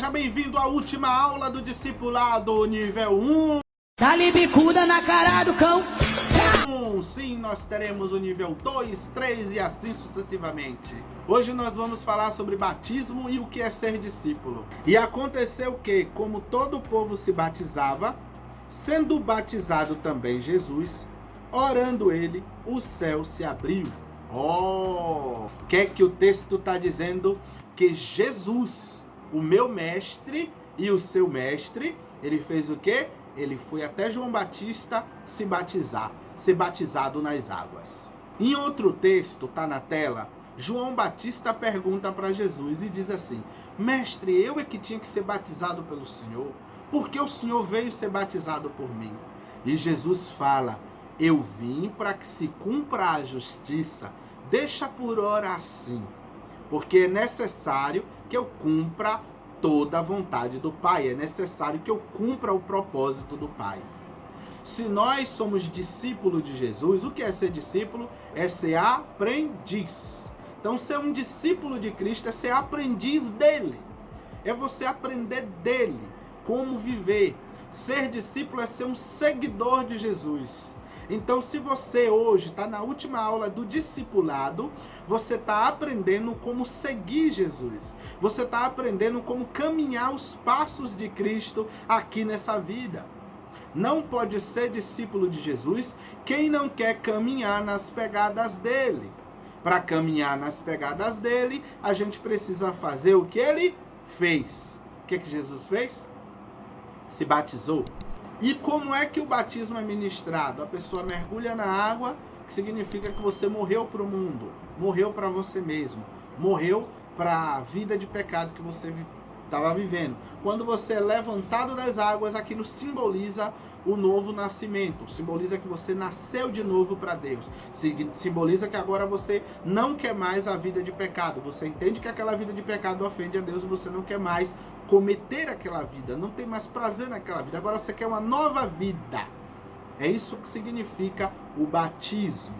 Seja bem-vindo à última aula do discipulado nível 1. Dá-lhe bicuda na cara do cão. Sim, nós teremos o nível 2, 3 e assim sucessivamente. Hoje nós vamos falar sobre batismo e o que é ser discípulo. E aconteceu que, como todo o povo se batizava, sendo batizado também Jesus, orando ele, o céu se abriu. O que é que o texto está dizendo? Que Jesus, o meu mestre e o seu mestre, ele fez o quê? Ele foi até João Batista se batizar, ser batizado nas águas. Em outro texto, está na tela, João Batista pergunta para Jesus e diz assim: mestre, eu é que tinha que ser batizado pelo Senhor, porque o Senhor veio ser batizado por mim. E Jesus fala: eu vim para que se cumpra a justiça, deixa por hora assim, porque é necessário que eu cumpra toda a vontade do Pai, é necessário que eu cumpra o propósito do Pai. Se nós somos discípulos de Jesus, o que é ser discípulo? É ser aprendiz. Então, ser um discípulo de Cristo é ser aprendiz dele. É você aprender dele, como viver. Ser discípulo é ser um seguidor de Jesus. Então, se você hoje está na última aula do discipulado, você está aprendendo como seguir Jesus. Você está aprendendo como caminhar os passos de Cristo aqui nessa vida. Não pode ser discípulo de Jesus quem não quer caminhar nas pegadas dele. Para caminhar nas pegadas dele, a gente precisa fazer o que ele fez. O que Jesus fez? Se batizou. E como é que o batismo é ministrado? A pessoa mergulha na água, que significa que você morreu para o mundo, morreu para você mesmo, morreu para a vida de pecado que você estava vivendo. Quando você é levantado das águas, aquilo simboliza o novo nascimento, simboliza que você nasceu de novo para Deus, simboliza que agora você não quer mais a vida de pecado, você entende que aquela vida de pecado ofende a Deus e você não quer mais cometer aquela vida, não tem mais prazer naquela vida, agora você quer uma nova vida. É isso que significa o batismo,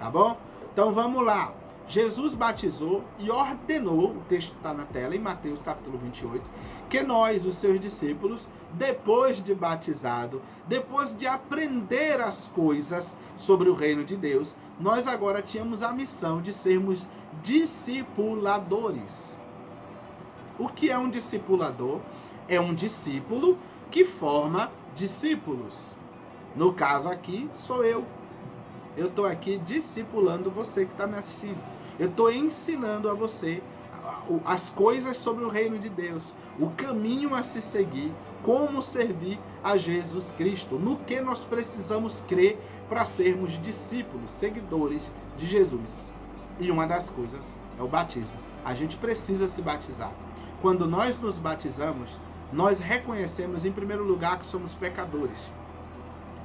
tá bom? Então vamos lá. Jesus batizou e ordenou, o texto está na tela, em Mateus capítulo 28, que nós, os seus discípulos, depois de batizado, depois de aprender as coisas sobre o reino de Deus, nós agora tínhamos a missão de sermos discipuladores. O que é um discipulador? É um discípulo que forma discípulos. No caso aqui, sou eu. Eu estou aqui discipulando você que está me assistindo. Eu estou ensinando a você as coisas sobre o reino de Deus, o caminho a se seguir, como servir a Jesus Cristo, no que nós precisamos crer para sermos discípulos, seguidores de Jesus. E uma das coisas é o batismo. A gente precisa se batizar. Quando nós nos batizamos, nós reconhecemos em primeiro lugar que somos pecadores.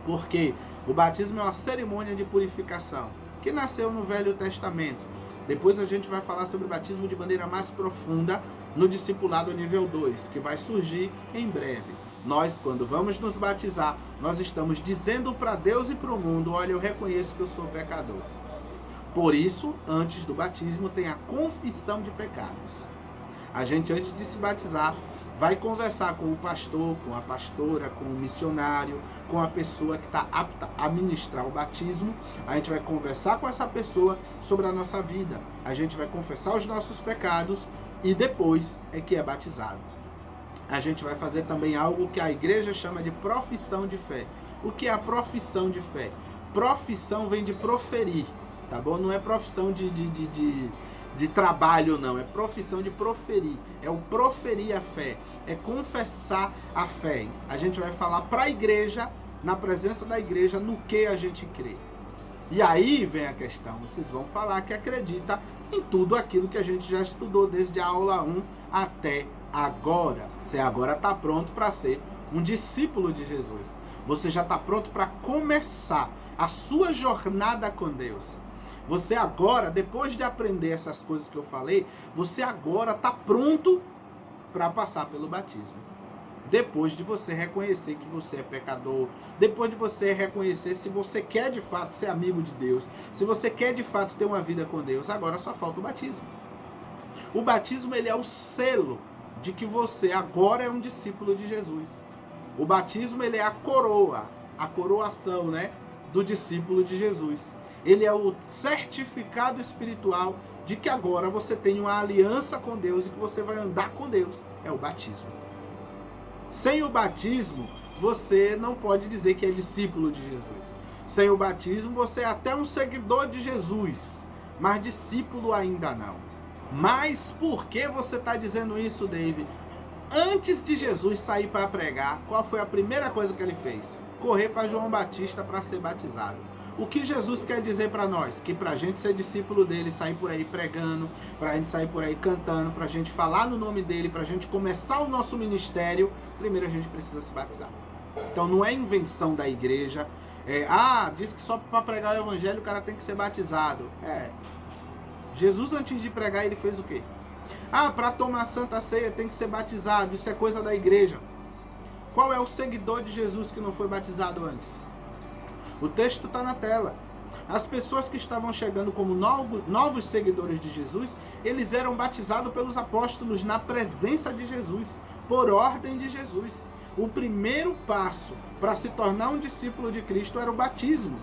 Porque o batismo é uma cerimônia de purificação que nasceu no Velho Testamento. Depois a gente vai falar sobre o batismo de maneira mais profunda no discipulado nível 2, que vai surgir em breve. Nós, quando vamos nos batizar, nós estamos dizendo para Deus e para o mundo: olha, eu reconheço que eu sou pecador. Por isso, antes do batismo, tem a confissão de pecados. A gente, antes de se batizar, vai conversar com o pastor, com a pastora, com o missionário, com a pessoa que está apta a ministrar o batismo. A gente vai conversar com essa pessoa sobre a nossa vida. A gente vai confessar os nossos pecados e depois é que é batizado. A gente vai fazer também algo que a igreja chama de profissão de fé. O que é a profissão de fé? Profissão vem de proferir, tá bom? Não é profissão de trabalho, não, é profissão de proferir, é o proferir a fé, é confessar a fé. A gente vai falar para a igreja, na presença da igreja, no que a gente crê. E aí vem a questão, vocês vão falar que acredita em tudo aquilo que a gente já estudou desde a aula 1 até agora. Você agora está pronto para ser um discípulo de Jesus. Você já está pronto para começar a sua jornada com Deus. Você agora, depois de aprender essas coisas que eu falei, você agora está pronto para passar pelo batismo. Depois de você reconhecer que você é pecador, depois de você reconhecer se você quer de fato ser amigo de Deus, se você quer de fato ter uma vida com Deus, agora só falta o batismo. O batismo, ele é o selo de que você agora é um discípulo de Jesus. O batismo, ele é a coroa, a coroação, né, do discípulo de Jesus. Ele é o certificado espiritual de que agora você tem uma aliança com Deus e que você vai andar com Deus. É o batismo. Sem o batismo, você não pode dizer que é discípulo de Jesus. Sem o batismo, você é até um seguidor de Jesus, mas discípulo ainda não. Mas por que você está dizendo isso, David? Antes de Jesus sair para pregar, qual foi a primeira coisa que ele fez? Correr para João Batista para ser batizado. O que Jesus quer dizer para nós? Que para a gente ser discípulo dele, sair por aí pregando, para a gente sair por aí cantando, para a gente falar no nome dele, para a gente começar o nosso ministério, primeiro a gente precisa se batizar. Então não é invenção da igreja. Diz que só para pregar o evangelho o cara tem que ser batizado. Jesus, antes de pregar, ele fez o quê? Para tomar Santa Ceia tem que ser batizado. Isso é coisa da igreja. Qual é o seguidor de Jesus que não foi batizado antes? O texto está na tela. As pessoas que estavam chegando como novos seguidores de Jesus, eles eram batizados pelos apóstolos na presença de Jesus, por ordem de Jesus. O primeiro passo para se tornar um discípulo de Cristo era o batismo.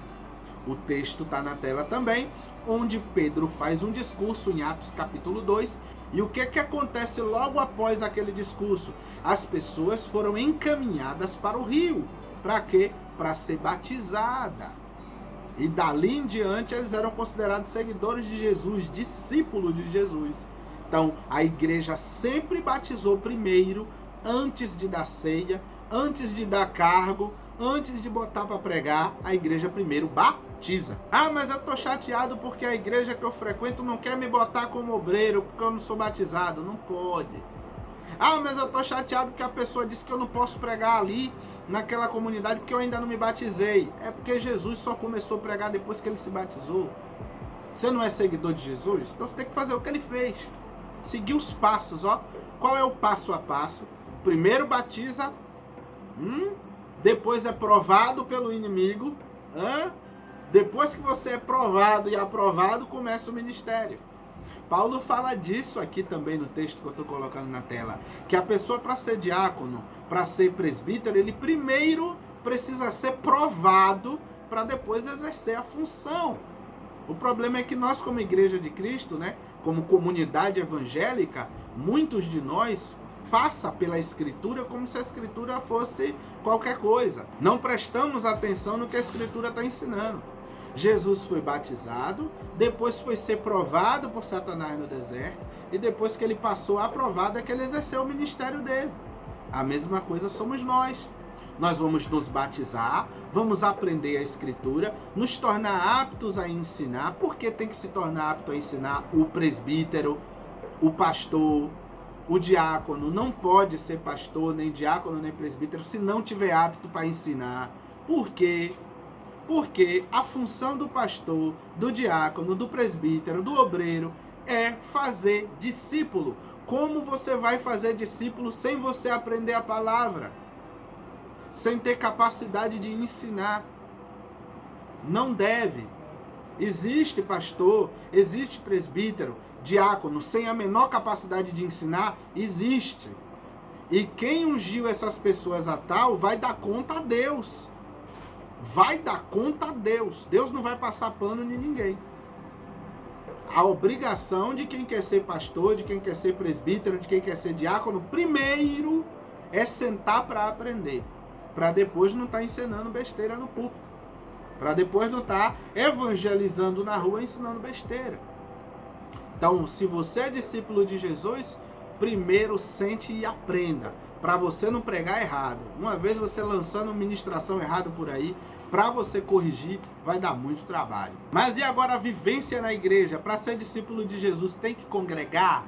O texto está na tela também, onde Pedro faz um discurso em Atos capítulo 2. E o que acontece logo após aquele discurso? As pessoas foram encaminhadas para o rio. Para quê? Para ser batizada. E dali em diante eles eram considerados seguidores de Jesus, discípulos de Jesus. Então a igreja sempre batizou primeiro, antes de dar ceia, antes de dar cargo, antes de botar para pregar, a igreja primeiro batiza. Mas eu tô chateado porque a igreja que eu frequento não quer me botar como obreiro porque eu não sou batizado. Não pode. Mas eu tô chateado porque a pessoa disse que eu não posso pregar ali naquela comunidade porque eu ainda não me batizei. É porque Jesus só começou a pregar depois que ele se batizou. Você não é seguidor de Jesus? Então você tem que fazer o que ele fez. Seguir os passos, ó. Qual é o passo a passo? Primeiro batiza, depois é provado pelo inimigo, depois que você é provado e aprovado, começa o ministério. Paulo fala disso aqui também no texto que eu estou colocando na tela, que a pessoa, para ser diácono, para ser presbítero, ele primeiro precisa ser provado para depois exercer a função. O problema é que nós, como igreja de Cristo, né, como comunidade evangélica, muitos de nós passa pela Escritura como se a Escritura fosse qualquer coisa. Não prestamos atenção no que a Escritura está ensinando. Jesus foi batizado, depois foi ser provado por Satanás no deserto, e depois que ele passou aprovado é que ele exerceu o ministério dele. A mesma coisa somos nós. Nós vamos nos batizar, vamos aprender a Escritura, nos tornar aptos a ensinar. Por que tem que se tornar apto a ensinar? O presbítero, o pastor, o diácono não pode ser pastor, nem diácono, nem presbítero, se não tiver apto para ensinar. Por quê? Porque a função do pastor, do diácono, do presbítero, do obreiro é fazer discípulo. Como você vai fazer discípulo sem você aprender a palavra? Sem ter capacidade de ensinar? Não deve. Existe pastor, existe presbítero, diácono, sem a menor capacidade de ensinar? Existe. E quem ungiu essas pessoas a tal vai dar conta a Deus. Vai dar conta a Deus. Deus não vai passar pano em ninguém. A obrigação de quem quer ser pastor, de quem quer ser presbítero, de quem quer ser diácono, primeiro é sentar para aprender. Para depois não estar ensinando besteira no púlpito. Para depois não estar evangelizando na rua ensinando besteira. Então, se você é discípulo de Jesus, primeiro sente e aprenda. Para você não pregar errado. Uma vez você lançando ministração errada por aí, para você corrigir, vai dar muito trabalho. Mas e agora a vivência na igreja? Para ser discípulo de Jesus, tem que congregar?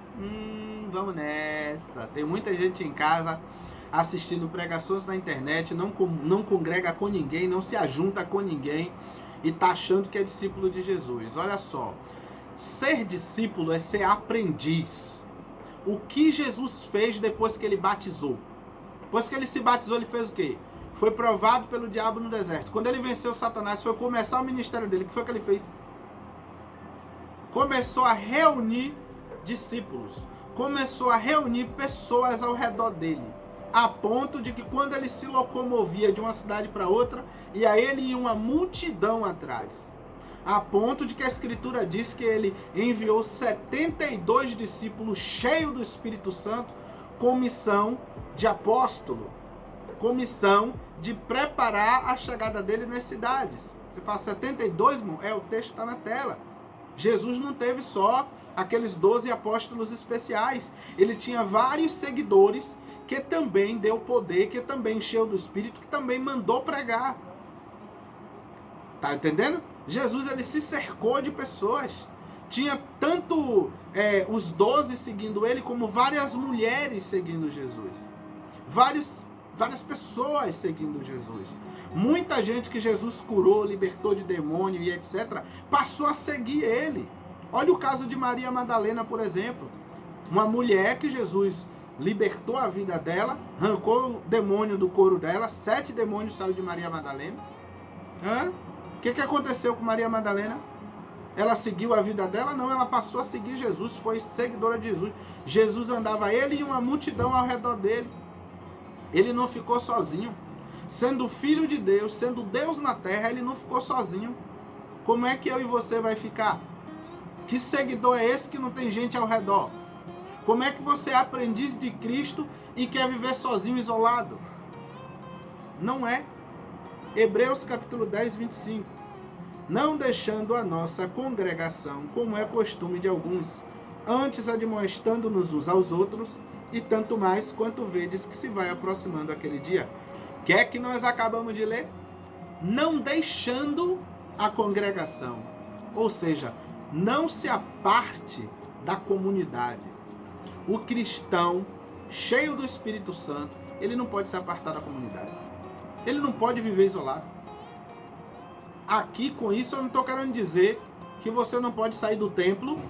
Vamos nessa. Tem muita gente em casa assistindo pregações na internet, não congrega com ninguém, não se ajunta com ninguém e tá achando que é discípulo de Jesus. Olha só, ser discípulo é ser aprendiz. O que Jesus fez depois que ele batizou? Depois que ele se batizou, ele fez o quê? Foi provado pelo diabo no deserto. Quando ele venceu Satanás, foi começar o ministério dele. O que foi que ele fez? Começou a reunir discípulos. começou a reunir pessoas ao redor dele, a ponto de que quando ele se locomovia de uma cidade para outra, e a ele ia uma multidão atrás, a ponto de que a Escritura diz que ele enviou 72 discípulos cheios do Espírito Santo com missão de apóstolo, com missão de preparar a chegada dele nas cidades. Você fala 72, irmão? O texto está na tela. Jesus não teve só aqueles 12 apóstolos especiais. Ele tinha vários seguidores que também deu poder, que também encheu do Espírito, que também mandou pregar. Tá entendendo? Jesus, ele se cercou de pessoas. Tinha tanto os 12 seguindo ele, como várias mulheres seguindo Jesus. Várias pessoas seguindo Jesus. Muita gente que Jesus curou, libertou de demônio e etc., passou a seguir ele. Olha o caso de Maria Madalena, por exemplo. Uma mulher que Jesus libertou a vida dela, arrancou o demônio do couro dela, 7 demônios saíram de Maria Madalena. O que aconteceu com Maria Madalena? Ela seguiu a vida dela? Não, ela passou a seguir Jesus, foi seguidora de Jesus. Jesus andava ele e uma multidão ao redor dele. Ele não ficou sozinho. Sendo filho de Deus, sendo Deus na terra, ele não ficou sozinho. Como é que eu e você vai ficar? Que seguidor é esse que não tem gente ao redor? Como é que você é aprendiz de Cristo e quer viver sozinho, isolado? Não é. Hebreus capítulo 10, 25. Não deixando a nossa congregação, como é costume de alguns, antes admoestando-nos uns aos outros, e tanto mais quanto vedes que se vai aproximando aquele dia. O que é que nós acabamos de ler? Não deixando a congregação. Ou seja, não se aparte da comunidade. O cristão, cheio do Espírito Santo, ele não pode se apartar da comunidade. Ele não pode viver isolado. Aqui, com isso, eu não estou querendo dizer que você não pode sair do templo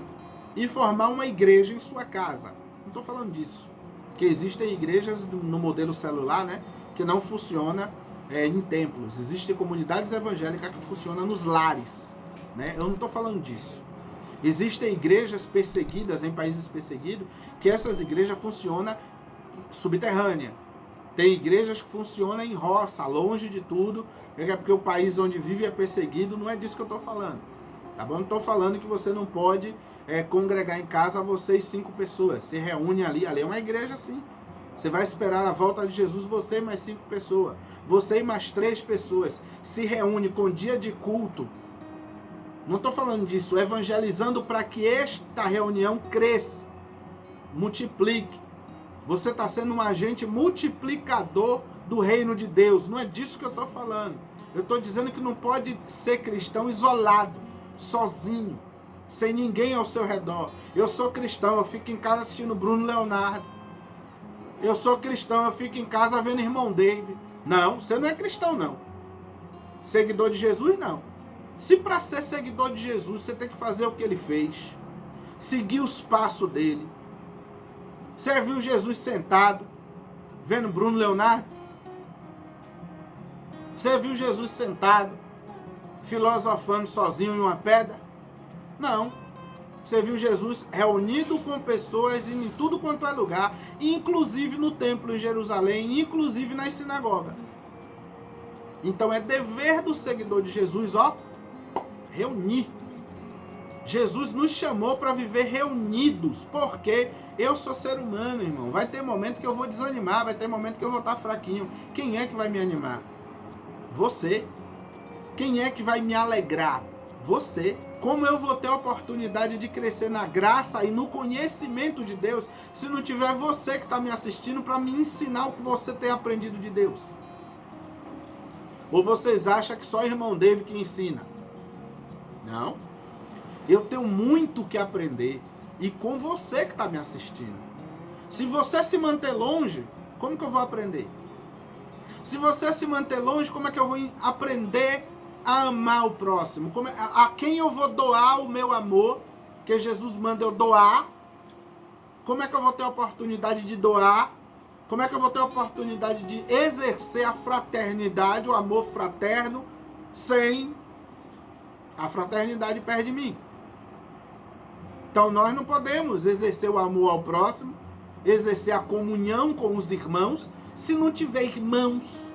e formar uma igreja em sua casa. Não estou falando disso. Que existem igrejas no modelo celular, né, que não funciona em templos. Existem comunidades evangélicas que funcionam nos lares, né? Eu não estou falando disso. Existem igrejas perseguidas em países perseguidos, que essas igrejas funcionam subterrânea. Tem igrejas que funcionam em roça, longe de tudo, é porque o país onde vive é perseguido. Não é disso que eu estou falando, tá bom? Não estou falando que você não pode congregar em casa você e 5 pessoas. Se reúne ali é uma igreja sim. Você vai esperar a volta de Jesus, você e mais 5 pessoas. Você e mais 3 pessoas. Se reúne com dia de culto. Não estou falando disso, evangelizando para que esta reunião cresça, multiplique. Você está sendo um agente multiplicador do reino de Deus. Não é disso que eu estou falando. Eu estou dizendo que não pode ser cristão isolado, sozinho, sem ninguém ao seu redor. Eu sou cristão, eu fico em casa assistindo Bruno Leonardo. Eu sou cristão, eu fico em casa vendo Irmão David. Não, você não é cristão, não. Seguidor de Jesus, não. Se para ser seguidor de Jesus, você tem que fazer o que ele fez, seguir os passos dele. Você viu Jesus sentado, vendo Bruno Leonardo? Você viu Jesus sentado, filosofando sozinho em uma pedra? Não. Você viu Jesus reunido com pessoas em tudo quanto é lugar, inclusive no templo em Jerusalém, inclusive nas sinagogas. Então é dever do seguidor de Jesus, reunir. Jesus nos chamou para viver reunidos, porque eu sou ser humano, irmão. Vai ter momento que eu vou desanimar, vai ter momento que eu vou estar fraquinho. Quem é que vai me animar? Você. Quem é que vai me alegrar? Você. Como eu vou ter a oportunidade de crescer na graça e no conhecimento de Deus, se não tiver você que está me assistindo para me ensinar o que você tem aprendido de Deus? Ou vocês acham que só irmão David que ensina? Não. Eu tenho muito que aprender. E com você que está me assistindo. Se você se manter longe, como que eu vou aprender? Se você se manter longe, como é que eu vou aprender a amar o próximo? A quem eu vou doar o meu amor? Que Jesus manda eu doar. Como é que eu vou ter a oportunidade de doar? Como é que eu vou ter a oportunidade de exercer a fraternidade, o amor fraterno, sem a fraternidade perto de mim? Então nós não podemos exercer o amor ao próximo, exercer a comunhão com os irmãos, se não tiver irmãos.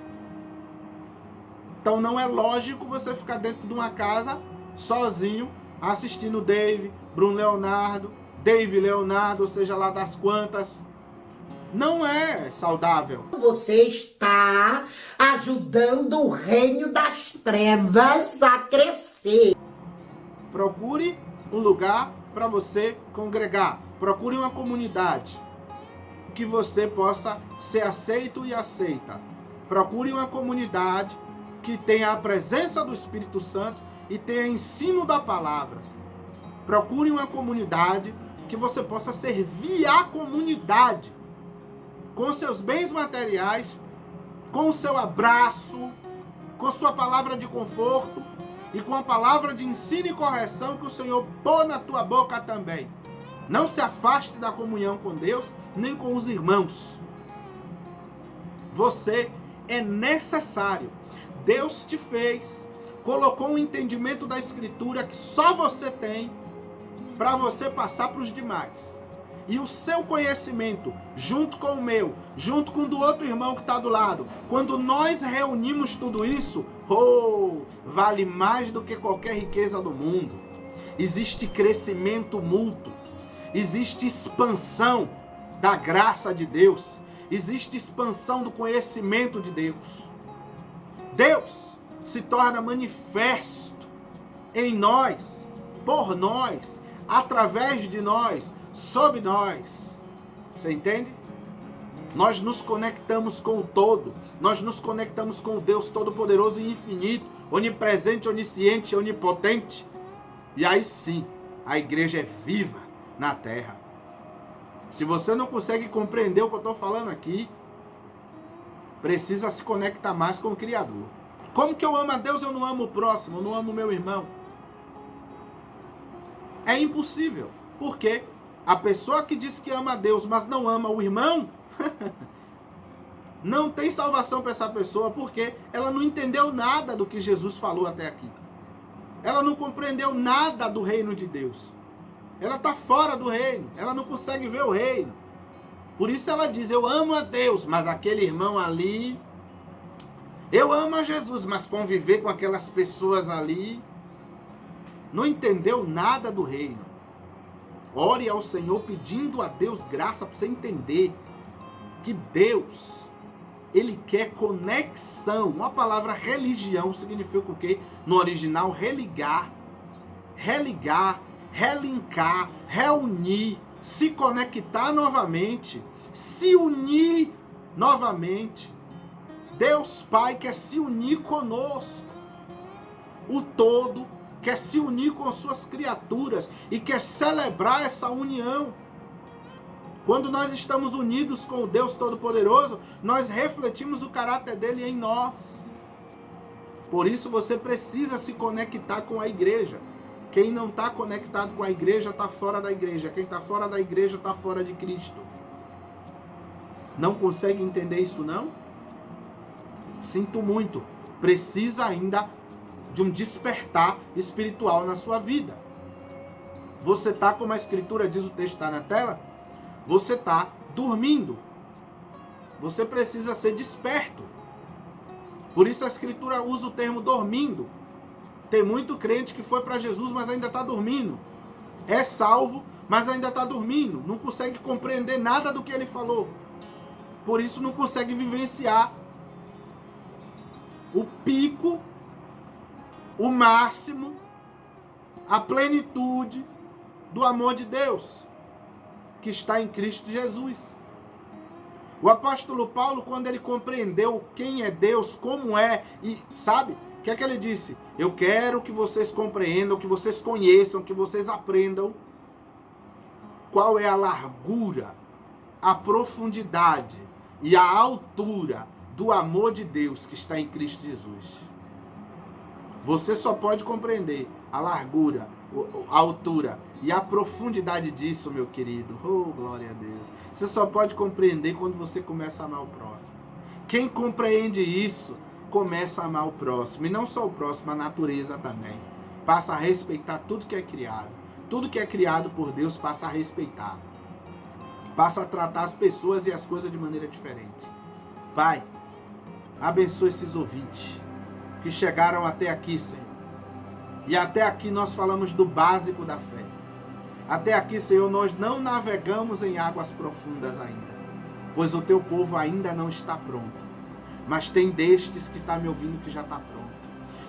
Então não é lógico você ficar dentro de uma casa sozinho, assistindo Dave, Bruno Leonardo, Dave Leonardo, ou seja lá das quantas. Não é saudável. Você está ajudando o reino das trevas a crescer. Procure um lugar para você congregar. Procure uma comunidade que você possa ser aceito e aceita. Procure uma comunidade que tenha a presença do Espírito Santo e tenha ensino da palavra. Procure uma comunidade que você possa servir a comunidade com seus bens materiais, com o seu abraço, com sua palavra de conforto e com a palavra de ensino e correção que o Senhor pôs na tua boca também. Não se afaste da comunhão com Deus, nem com os irmãos. Você é necessário. Deus te fez, colocou um entendimento da Escritura que só você tem para você passar para os demais. E o seu conhecimento, junto com o meu, junto com o do outro irmão que está do lado, quando nós reunimos tudo isso, vale mais do que qualquer riqueza do mundo. Existe crescimento mútuo, existe expansão da graça de Deus, existe expansão do conhecimento de Deus. Deus se torna manifesto em nós, por nós, através de nós, sobre nós. Você entende? Nós nos conectamos com o todo. Nós nos conectamos com o Deus Todo-Poderoso e Infinito, onipresente, onisciente, onipotente. E aí sim, a igreja é viva na terra. Se você não consegue compreender o que eu estou falando aqui, precisa se conectar mais com o Criador. Como que eu amo a Deus, eu não amo o próximo, eu não amo o meu irmão? É impossível. Por quê? A pessoa que diz que ama a Deus, mas não ama o irmão, não tem salvação para essa pessoa, porque ela não entendeu nada do que Jesus falou até aqui. Ela não compreendeu nada do reino de Deus. Ela está fora do reino, ela não consegue ver o reino. Por isso ela diz, eu amo a Deus, mas aquele irmão ali... Eu amo a Jesus, mas conviver com aquelas pessoas ali... Não entendeu nada do reino. Ore ao Senhor pedindo a Deus graça para você entender que Deus, Ele quer conexão. A palavra religião significa o quê? No original, religar, relinkar, reunir, se conectar novamente, se unir novamente. Deus Pai quer se unir conosco. O todo quer se unir com suas criaturas e quer celebrar essa união. Quando nós estamos unidos com o Deus Todo-Poderoso, nós refletimos o caráter dele em nós. Por isso você precisa se conectar com a igreja. Quem não está conectado com a igreja está fora da igreja. Quem está fora da igreja está fora de Cristo. Não consegue entender isso, não? Sinto muito. Precisa ainda de um despertar espiritual na sua vida. Você está, como a Escritura diz, o texto está na tela, você está dormindo. Você precisa ser desperto. Por isso a Escritura usa o termo dormindo. Tem muito crente que foi para Jesus, mas ainda está dormindo. É salvo, mas ainda está dormindo. Não consegue compreender nada do que ele falou. Por isso não consegue vivenciar o pico, o máximo, a plenitude do amor de Deus que está em Cristo Jesus. O apóstolo Paulo, quando ele compreendeu quem é Deus, como é, e sabe, o que é que ele disse? Eu quero que vocês compreendam, que vocês conheçam, que vocês aprendam qual é a largura, a profundidade e a altura do amor de Deus que está em Cristo Jesus. Você só pode compreender a largura, a altura e a profundidade disso, meu querido. Oh, glória a Deus. Você só pode compreender quando você começa a amar o próximo. Quem compreende isso, começa a amar o próximo. E não só o próximo, a natureza também. Passa a respeitar tudo que é criado. tudo que é criado por Deus passa a respeitar. Passa a tratar as pessoas e as coisas de maneira diferente. Pai, abençoe esses ouvintes que chegaram até aqui, Senhor. E até aqui nós falamos do básico da fé. Até aqui, Senhor, nós não navegamos em águas profundas ainda, pois o teu povo ainda não está pronto. Mas tem destes que está me ouvindo que já está pronto.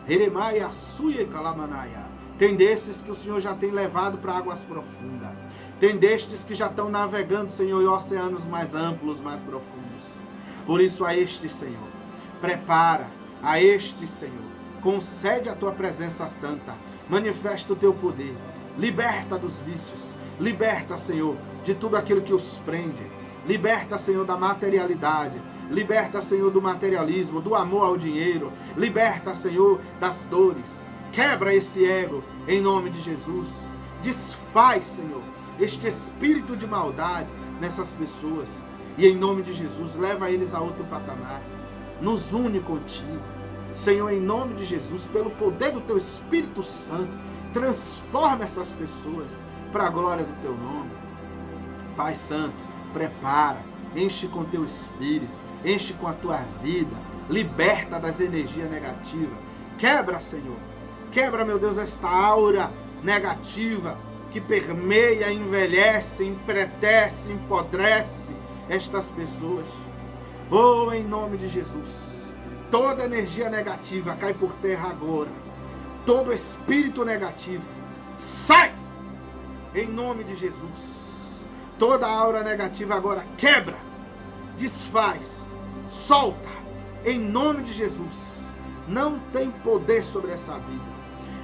Jeremiah, Suia, Kalamanaia. Tem desses que o Senhor já tem levado para águas profundas. Tem destes que já estão navegando, Senhor, em oceanos mais amplos, mais profundos. Por isso, a este, Senhor, prepara. A este, Senhor, concede a tua presença santa. Manifesta o teu poder. Liberta dos vícios. Liberta, Senhor, de tudo aquilo que os prende. Liberta, Senhor, da materialidade. Liberta, Senhor, do materialismo, do amor ao dinheiro. Liberta, Senhor, das dores. Quebra esse ego em nome de Jesus. Desfaz, Senhor, este espírito de maldade nessas pessoas. E em nome de Jesus, leva eles a outro patamar. Nos une contigo. Senhor, em nome de Jesus, pelo poder do teu Espírito Santo, transforma essas pessoas para a glória do teu nome. Pai Santo, prepara, enche com teu Espírito, enche com a tua vida, liberta das energias negativas. Quebra, Senhor. Quebra, meu Deus, esta aura negativa que permeia, envelhece, empretece, empodrece estas pessoas. Oh, em nome de Jesus, toda energia negativa cai por terra agora. Todo espírito negativo sai em nome de Jesus. Toda aura negativa agora quebra, desfaz, solta em nome de Jesus. Não tem poder sobre essa vida.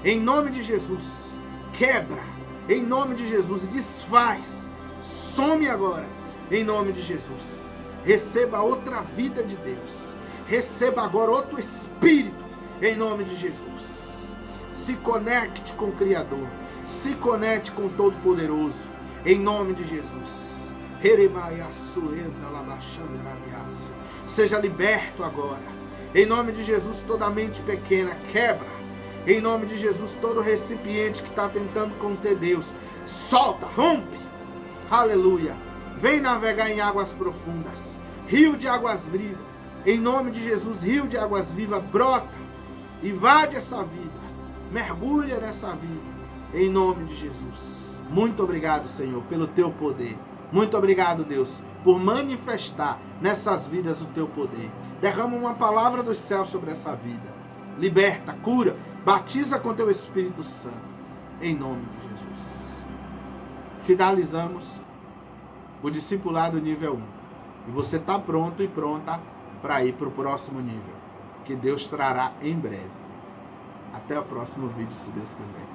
Em nome de Jesus, quebra. Em nome de Jesus, desfaz. Some agora. Em nome de Jesus. Receba outra vida de Deus. Receba agora outro espírito. Em nome de Jesus. Se conecte com o Criador. Se conecte com o Todo-Poderoso. Em nome de Jesus. Seja liberto agora. Em nome de Jesus, toda mente pequena quebra. Em nome de Jesus, todo recipiente que está tentando conter Deus, solta, rompe. Aleluia. Vem navegar em águas profundas. Rio de águas vivas. Em nome de Jesus, rio de águas vivas, brota. Invade essa vida. Mergulha nessa vida. Em nome de Jesus. Muito obrigado, Senhor, pelo teu poder. Muito obrigado, Deus, por manifestar nessas vidas o teu poder. Derrama uma palavra dos céus sobre essa vida. Liberta, cura, batiza com teu Espírito Santo. Em nome de Jesus. Finalizamos o discipulado nível 1. E você está pronto e pronta para ir para o próximo nível, que Deus trará em breve. Até o próximo vídeo, se Deus quiser.